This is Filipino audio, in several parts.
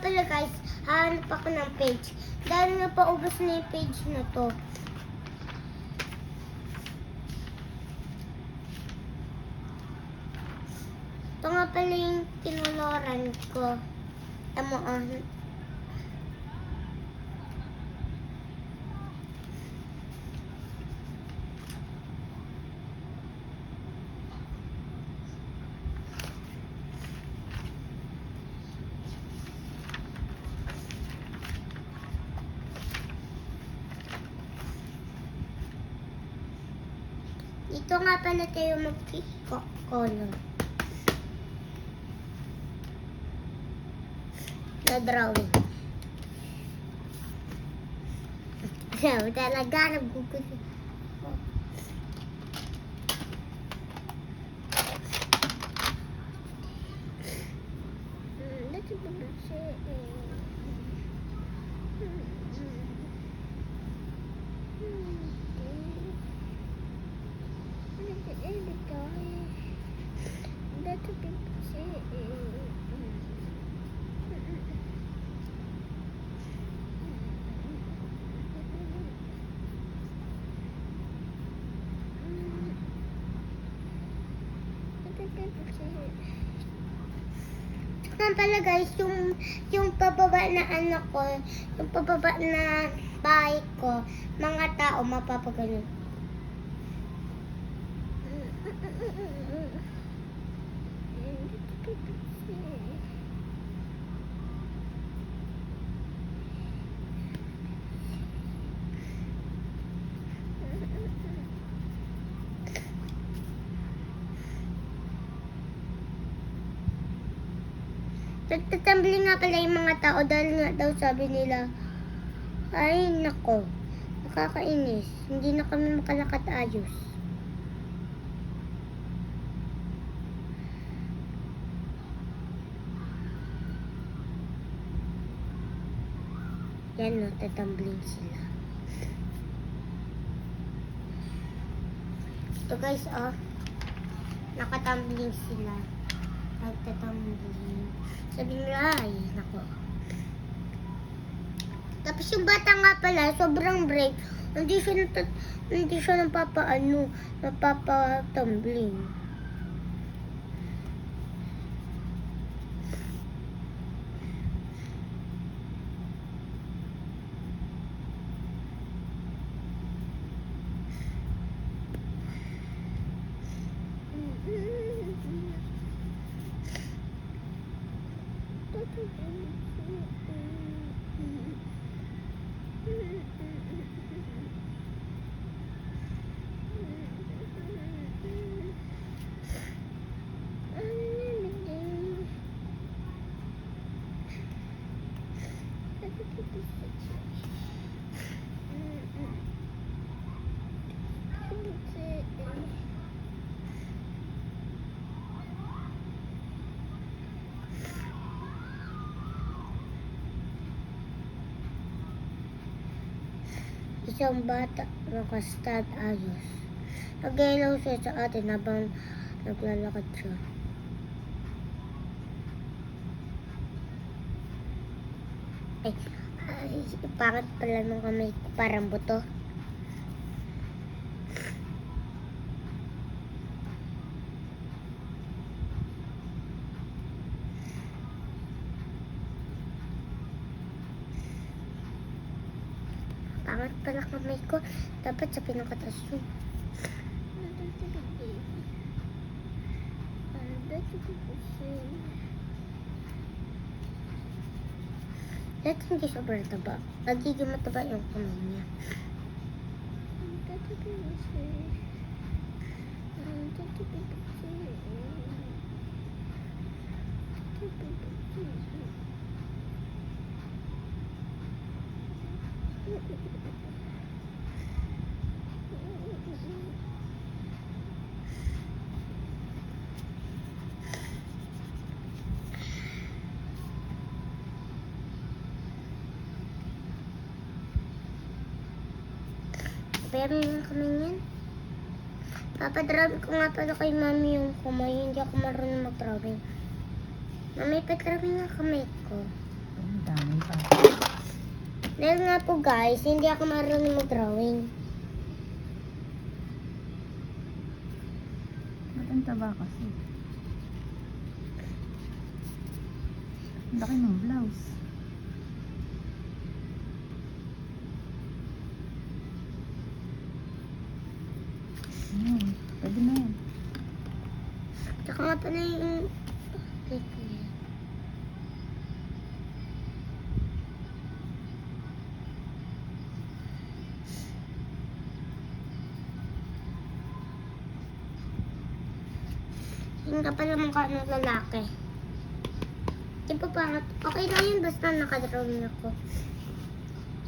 pala guys, hanap ako ng page. Dahil nga paubos na yung page na to. Ito nga pala yung kinuloran ko. Tama Ito nga pala tayo mag-color. Na drawing. Sabi talaga, nagkukulit. Dati ba ba siya Saka pala guys, yung pababa na anak ko, yung pababa na bahay ko, mga tao mapapagano. Nagtatambling nga pala yung mga tao dahil nga daw sabi nila, ay nako, nakakainis, hindi na kami makalakad ayos. Yan no, tatambling sila. Ito guys, nakatambling sila. Nagtatambling. Sabi nila, ay, nako. Tapos yung bata nga pala, sobrang brave. Hindi siya napapatumbling. Isang bata nakastad ayos. Nag-ilaw siya sa atin habang naglalakad siya. Ay, pangit pala nung kamay ko, parang buto. Pangit pala kamay ko, dapat sa pinakataas yun. Dahil hindi sobrang taba. Nagiging mataba yung kamay niya. Pero yung kamay niyan, papadrawing ko nga pala kay mami yung kamay. Hindi ako marunong mag-drawing. Mami, padrawing nga kamay ko. Ang dami pa. Dahil nga po guys, hindi ako marunong mag-drawing. Ba't ang taba kasi? Ang laki ng blouse. Pwede na yan. Tsaka nga pala yung... Wait na yan. Yung kapal naman ka ng lalaki. Di ba pangat? Okay lang yun basta nakadrawing ako.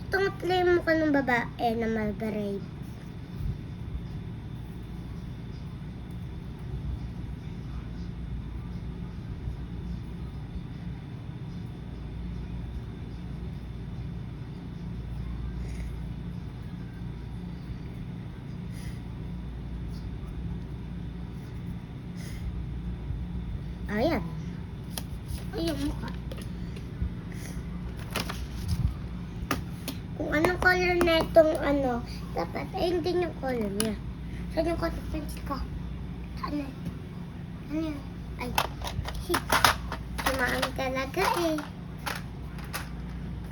Ito nga pala yung mukha ng babae na malbarade. Ayan. Ayan mukha. Kung anong color na itong ano, dapat ay hindi yung color niya. Saan yung color pencil ko? Saan na? Ano yan? Ay. Sumaan talaga eh.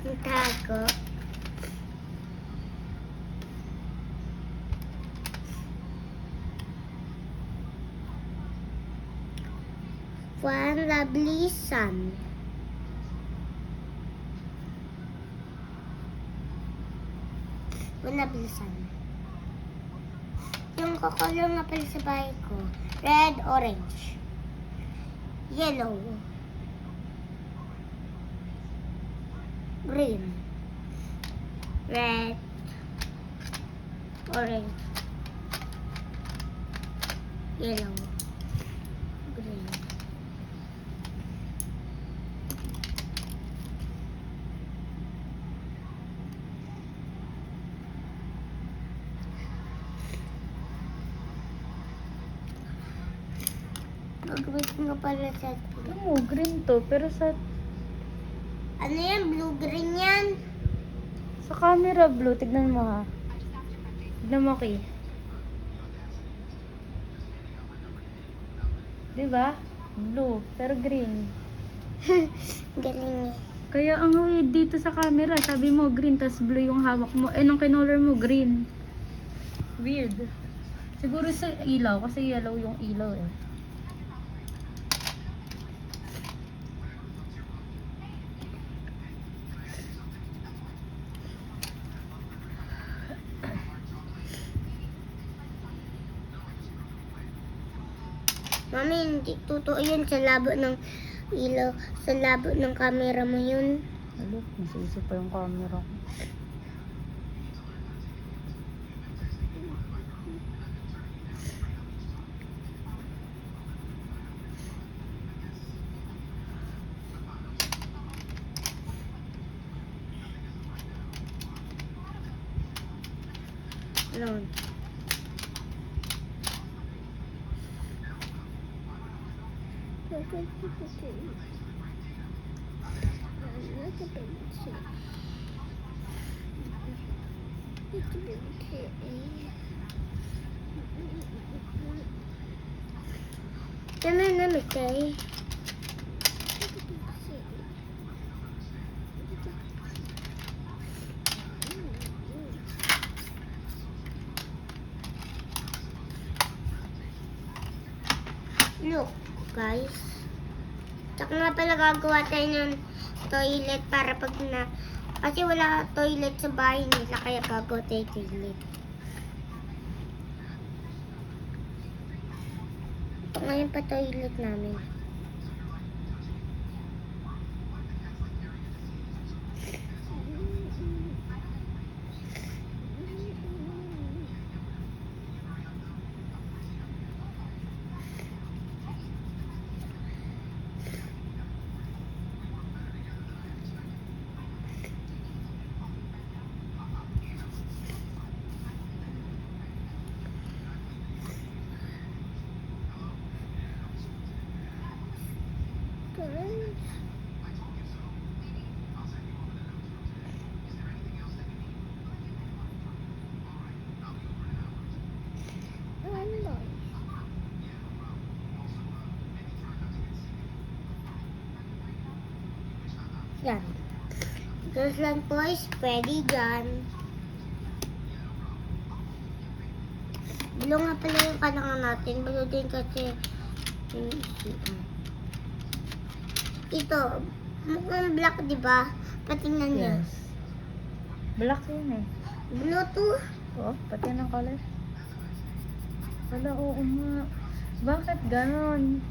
Ang tago. One lovely sun. One lovely sun. Yung kakolor nga pala sa bahay ko, red, orange, yellow, green, red, orange, yellow, green. Gagawin ko pala sa... Ano mo, green to. Pero sa Ano yan? Blue-green yan? camera blue. Tignan mo ha. Tignan mo, Ki. Diba? Blue. Pero green. Galing eh. Kaya ang weird dito sa camera. Sabi mo green, tas blue yung hawak mo. Eh, nung kinolor mo, green. Weird. Siguro sa ilaw. Kasi yellow yung ilaw eh. Mami, hindi totoo yun sa labo ng ilaw. Sa labo ng camera mo yun. Alo, nasisip pa yung camera ko. Ano? Ano na, Mikay? Look, guys. Tsaka nga pala gagawa tayo ng toilet para pag na... Kasi wala toilet sa bahay nila, kaya gagawa tayo toilet. Ito ngayon pa toilet namin. Yan. Girls and boys, pwede dyan. Bulo nga pala yung kalangan natin. Bulo din kasi yung isipan. Ito, mukhang black, di ba? Patingnan niya. Yes. Black yun eh. Bulo to. Oo, pati ng color. Wala, oo nga. Bakit ganon?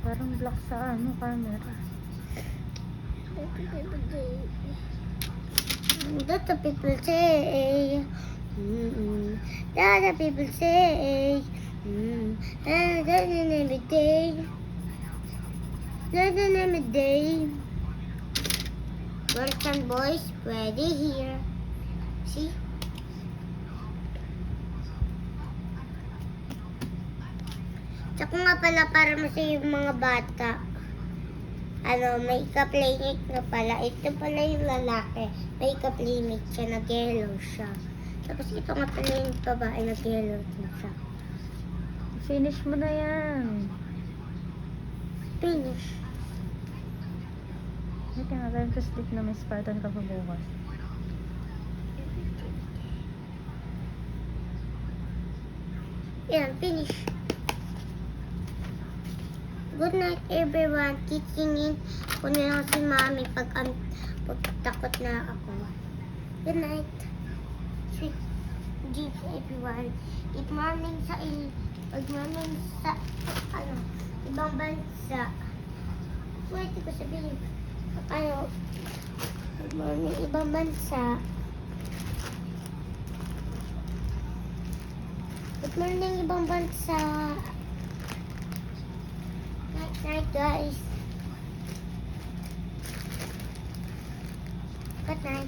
Parang black sa camera. That's what people say. That's what people say. That's an every day. That's an every day. Girls and boys, ready here. See? Tsaka nga pala para masaya yung mga bata. May ka-playmate na pala. Ito pala yung lalaki. May ka-playmate siya, nag-yellow siya. Tapos ito nga pala yung babae, nag-yellow din siya. Finish mo na yan. Finish. May tinatawag ko sleep na may Spartan ka pa bukas. Yan, finish. Good night everyone. Keep singing ko na lang si mami pag takot na ako. Good night. Sweet dreams everyone. Good morning sa good morning sa ibang bansa. Pwede ko sabihin. Good morning ibang bansa. Good morning ibang bansa. Night guys. Good night.